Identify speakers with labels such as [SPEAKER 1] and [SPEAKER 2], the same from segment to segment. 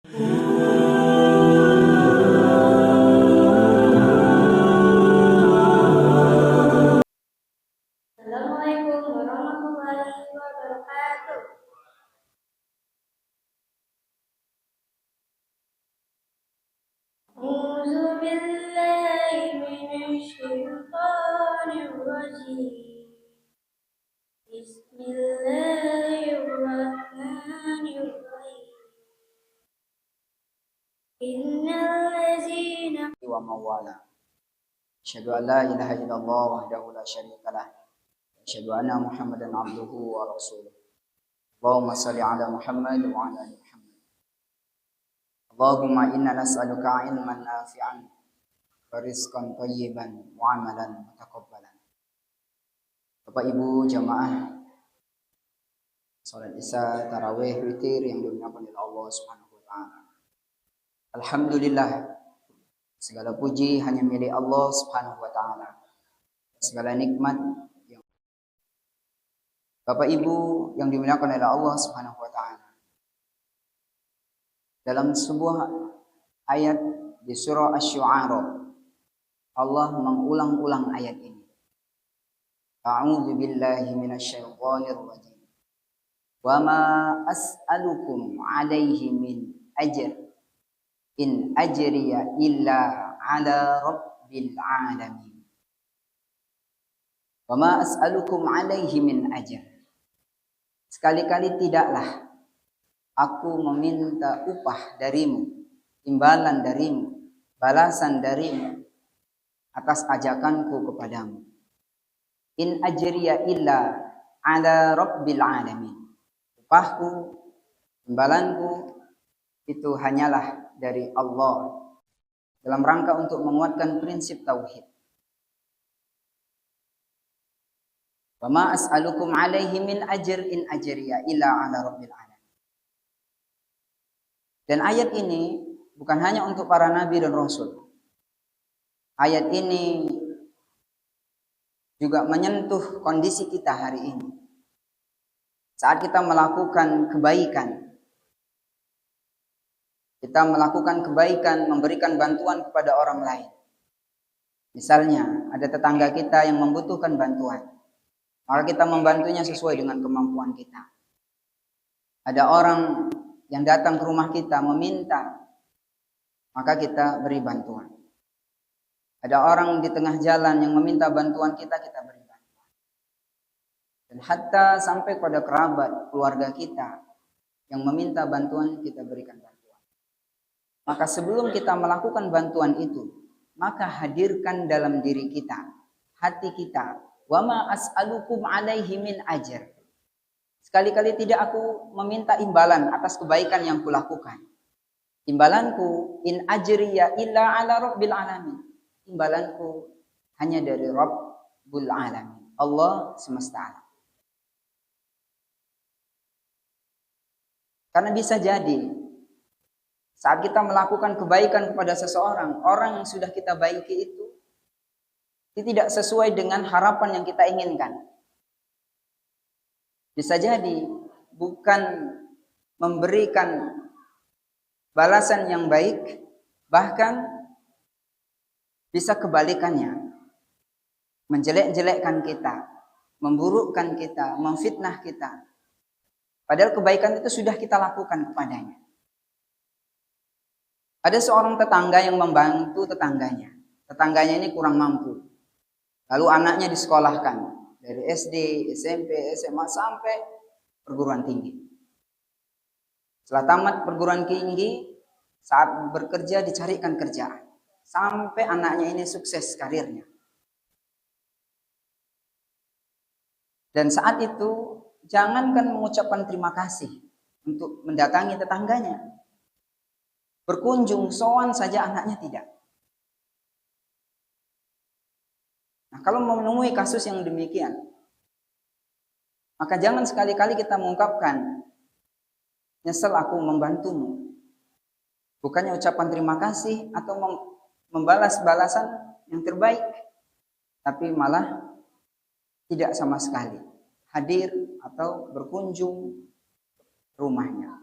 [SPEAKER 1] Assalamualaikum warahmatullahi wabarakatuh. A'udzu billahi minasy syaithanir rajim. Bismillahirrahmanirrahim. Innal ladzina
[SPEAKER 2] wa mawala. Asyhadu an la ilaha illallah wahdahu la syarikalah. Asyhadu anna Muhammadan abduhu wa rasuluh. Allahumma shalli ala Muhammad wa ala ali Muhammad. Allahumma inna nas'aluka ilman nafi'an wa rizqan thayyiban wa amalan mutaqabbalan. Bapak Ibu jamaah salat Isya, tarawih, witir yang dimuliakan oleh Allah Subhanahu wa taala. Alhamdulillah, segala puji hanya milik Allah Subhanahu wa taala. Segala nikmat yang Bapak Ibu yang dimuliakan oleh Allah Subhanahu wa taala. Dalam sebuah ayat di surah Asy-Syu'ara, Allah mengulang-ulang ayat ini. A'udzu billahi minasyaitonir rajim. Wa ma as'alukum 'alaihi min ajr in ajriya illa 'ala rabbil 'alamin. Wa ma as'alukum 'alaihi min ajr. Sekali-kali tidaklah aku meminta upah darimu, imbalan darimu, balasan darimu atas ajakanku kepadamu. In ajriya illa 'ala rabbil 'alamin. Upahku, imbalanku itu hanyalah dari Allah dalam rangka untuk menguatkan prinsip tauhid. Wa ma as'alukum 'alaihi min ajr in ajriya illa 'ala rabbil 'alamin. Dan ayat ini bukan hanya untuk para nabi dan rasul. Ayat ini juga menyentuh kondisi kita hari ini. Saat kita melakukan kebaikan, memberikan bantuan kepada orang lain. Misalnya, ada tetangga kita yang membutuhkan bantuan, maka kita membantunya sesuai dengan kemampuan kita. Ada orang yang datang ke rumah kita meminta, maka kita beri bantuan. Ada orang di tengah jalan yang meminta bantuan kita beri bantuan. Dan hatta sampai pada kerabat, keluarga kita yang meminta bantuan, kita berikan bantuan. Maka sebelum kita melakukan bantuan itu, maka hadirkan dalam diri kita, hati kita, wa ma as'alukum 'alaihi min ajr. Sekali-kali tidak aku meminta imbalan atas kebaikan yang kulakukan. Imbalanku in ajriya illa 'ala rabbil 'alamin. Imbalanku hanya dari Rabbul 'alamin, Allah semesta alam. Karena bisa jadi saat kita melakukan kebaikan kepada seseorang, orang yang sudah kita baiki itu tidak sesuai dengan harapan yang kita inginkan. Bisa jadi bukan memberikan balasan yang baik, bahkan bisa kebalikannya, menjelek-jelekkan kita, memburukkan kita, memfitnah kita. Padahal kebaikan itu sudah kita lakukan kepadanya. Ada seorang tetangga yang membantu tetangganya. Tetangganya ini kurang mampu. Lalu anaknya disekolahkan dari SD, SMP, SMA sampai perguruan tinggi. Setelah tamat perguruan tinggi, saat bekerja dicarikan kerjaan. Sampai anaknya ini sukses karirnya. Dan saat itu jangankan mengucapkan terima kasih untuk mendatangi tetangganya. Berkunjung, sowan saja anaknya tidak. Nah, kalau menemui kasus yang demikian, maka jangan sekali-kali kita mengungkapkan, nyesel aku membantumu. Bukannya ucapan terima kasih atau membalas balasan yang terbaik, tapi malah tidak sama sekali hadir atau berkunjung rumahnya.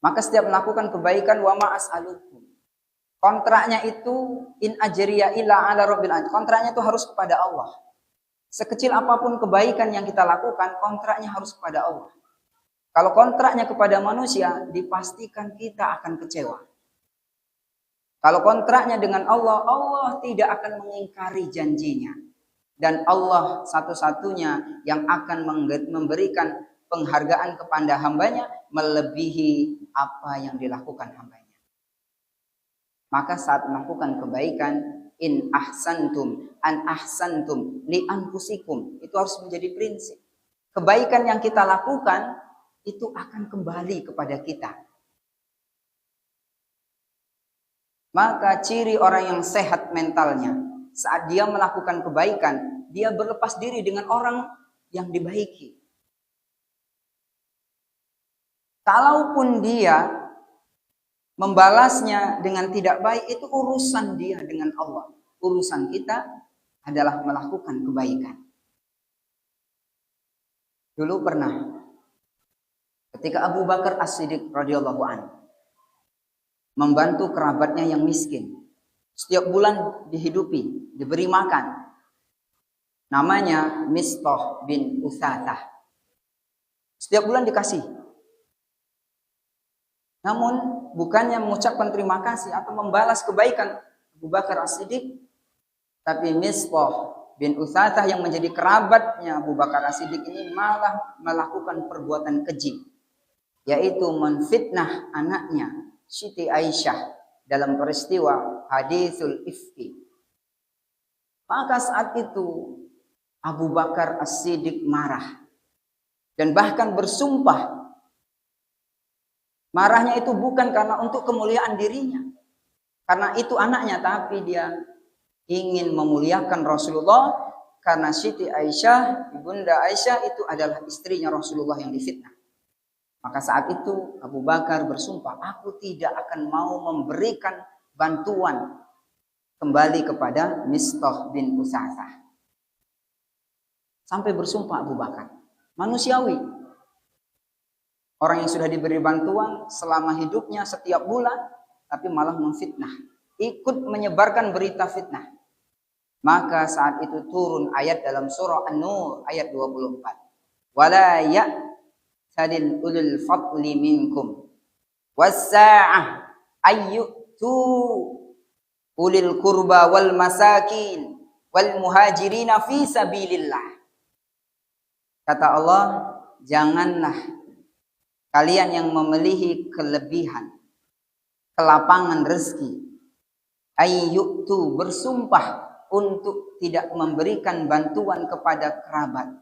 [SPEAKER 2] Maka setiap melakukan kebaikan, wa ma as'alukum. Kontraknya itu in ajriya illa ala rabbil alamin. Kontraknya itu harus kepada Allah. Sekecil apapun kebaikan yang kita lakukan, kontraknya harus kepada Allah. Kalau kontraknya kepada manusia, dipastikan kita akan kecewa. Kalau kontraknya dengan Allah, Allah tidak akan mengingkari janjinya. Dan Allah satu-satunya yang akan memberikan penghargaan kepada hambanya melebihi apa yang dilakukan hambanya. Maka saat melakukan kebaikan, in ahsantum an ahsantum li anfusikum, itu harus menjadi prinsip. Kebaikan yang kita lakukan itu akan kembali kepada kita. Maka ciri orang yang sehat mentalnya, saat dia melakukan kebaikan, dia berlepas diri dengan orang yang dibaiki. Kalaupun dia membalasnya dengan tidak baik, itu urusan dia dengan Allah. Urusan kita adalah melakukan kebaikan. Dulu pernah ketika Abu Bakar As-Siddiq radhiyallahu anhu membantu kerabatnya yang miskin, setiap bulan dihidupi, diberi makan. Namanya Mistah bin Utsatsah. Setiap bulan dikasih. Namun bukannya mengucapkan terima kasih atau membalas kebaikan Abu Bakar As-Siddiq, tapi Mistah bin Utsatsah yang menjadi kerabatnya Abu Bakar As-Siddiq ini malah melakukan perbuatan keji, yaitu menfitnah anaknya Siti Aisyah dalam peristiwa hadisul ifki. Maka saat itu Abu Bakar As-Siddiq marah dan bahkan bersumpah. Marahnya itu bukan karena untuk kemuliaan dirinya, karena itu anaknya, tapi dia ingin memuliakan Rasulullah karena Siti Aisyah, ibunda Aisyah itu adalah istrinya Rasulullah yang difitnah. Maka saat itu Abu Bakar bersumpah, aku tidak akan mau memberikan bantuan kembali kepada Mistah bin Utsatsah. Sampai bersumpah Abu Bakar. Manusiawi. Orang yang sudah diberi bantuan selama hidupnya setiap bulan, tapi malah memfitnah. Ikut menyebarkan berita fitnah. Maka saat itu turun ayat dalam surah An-Nur ayat 24. Wala sadil ulul fadli minkum wassa'ah ayyutu ulil kurba wal masakin wal muhajirina fi sabilillah. Kata Allah, janganlah kalian yang memiliki kelebihan, kelapangan rezeki, ayyutu, bersumpah untuk tidak memberikan bantuan kepada kerabat,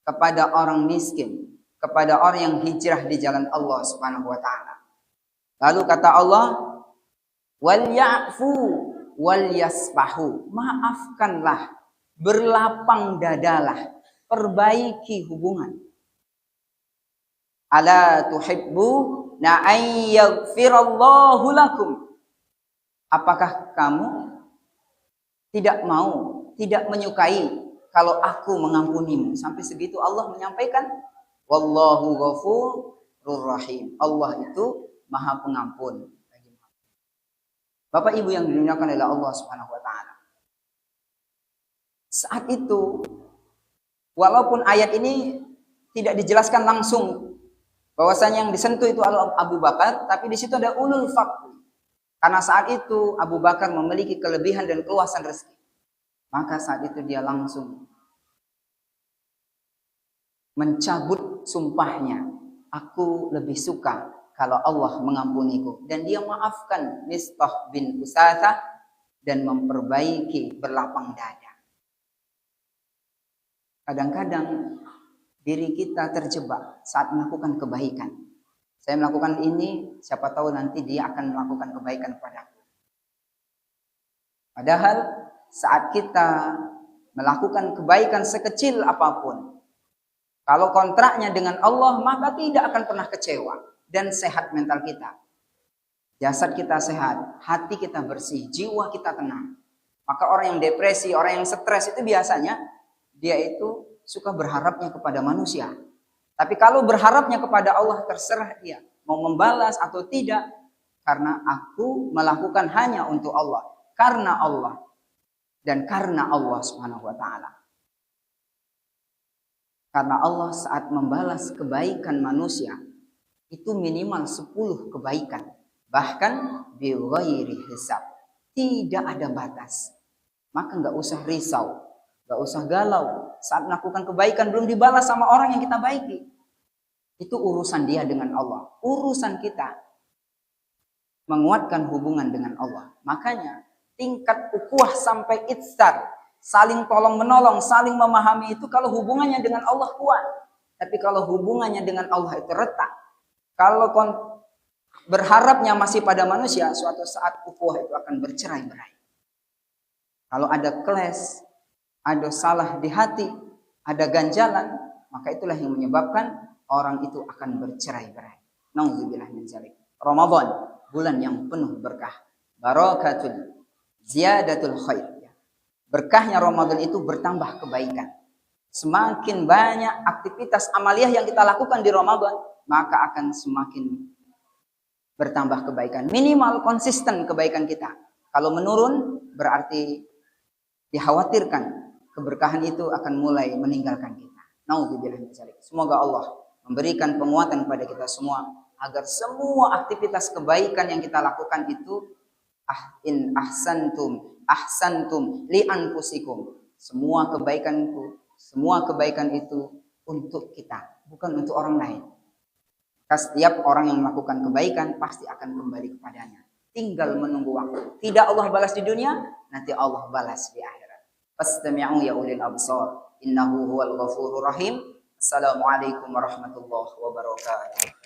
[SPEAKER 2] kepada orang miskin, kepada orang yang hijrah di jalan Allah Subhanahu wa taala. Lalu kata Allah, wal ya'fu wal yasfahu, maafkanlah, berlapang dadalah, perbaiki hubungan. Ala tuhibbu na ayyaghfirallahu lakum. Apakah kamu tidak mau, tidak menyukai kalau aku mengampunimu? Sampai segitu Allah menyampaikan, wallahu ghafurur rahim. Allah itu Maha Pengampun. Bapak Ibu yang dimuliakan oleh Allah Subhanahu wa taala. Saat itu walaupun ayat ini tidak dijelaskan langsung bahwasanya yang disentuh itu adalah Abu Bakar, tapi di situ ada ulul fadli. Karena saat itu Abu Bakar memiliki kelebihan dan keluasan rezeki. Maka saat itu dia langsung mencabut sumpahnya. Aku lebih suka kalau Allah mengampuniku. Dan dia maafkan Mistah bin Utsatsah dan memperbaiki berlapang dada. Kadang-kadang diri kita terjebak saat melakukan kebaikan. Saya melakukan ini, siapa tahu nanti dia akan melakukan kebaikan padaku. Padahal saat kita melakukan kebaikan sekecil apapun, kalau kontraknya dengan Allah, maka tidak akan pernah kecewa. Dan sehat mental kita. Jasad kita sehat, hati kita bersih, jiwa kita tenang. Maka orang yang depresi, orang yang stres itu biasanya dia itu suka berharapnya kepada manusia. Tapi kalau berharapnya kepada Allah, terserah dia. mau membalas atau tidak, karena aku melakukan hanya untuk Allah, karena Allah, dan karena Allah Subhanahu wa taala. Karena Allah saat membalas kebaikan manusia itu minimal 10 kebaikan, bahkan bighairi hisab, tidak ada batas. Maka nggak usah risau, nggak usah galau saat melakukan kebaikan belum dibalas sama orang yang kita baiki. Itu urusan dia dengan Allah. Urusan kita menguatkan hubungan dengan Allah. Makanya tingkat ukhuwah sampai ihsan, saling tolong menolong, saling memahami itu kalau hubungannya dengan Allah kuat. Tapi kalau hubungannya dengan Allah itu retak, kalau berharapnya masih pada manusia, suatu saat ukhuwah itu akan bercerai-berai. Kalau ada clash, ada salah di hati, ada ganjalan, maka itulah yang menyebabkan orang itu akan bercerai-berai. Nauzubillah min dzalik. Ramadan, bulan yang penuh berkah. Barakatul ziyadatul khair. Berkahnya Ramadan itu bertambah kebaikan. Semakin banyak aktivitas amaliyah yang kita lakukan di Ramadan, maka akan semakin bertambah kebaikan. Minimal konsisten kebaikan kita. Kalau menurun, berarti dikhawatirkan keberkahan itu akan mulai meninggalkan kita. Nauzubillah min dzalik. Semoga Allah memberikan penguatan kepada kita semua agar semua aktivitas kebaikan yang kita lakukan itu in ahsantum li anfusikum. Semua kebaikan itu untuk kita, bukan untuk orang lain. Setiap orang yang melakukan kebaikan pasti akan kembali kepadanya. Tinggal menunggu waktu. Tidak Allah balas di dunia, nanti Allah balas di akhirat. Fastami'u ya ulil absar. Innahu huwal ghafurur rahim. Assalamualaikum warahmatullahi wabarakatuh.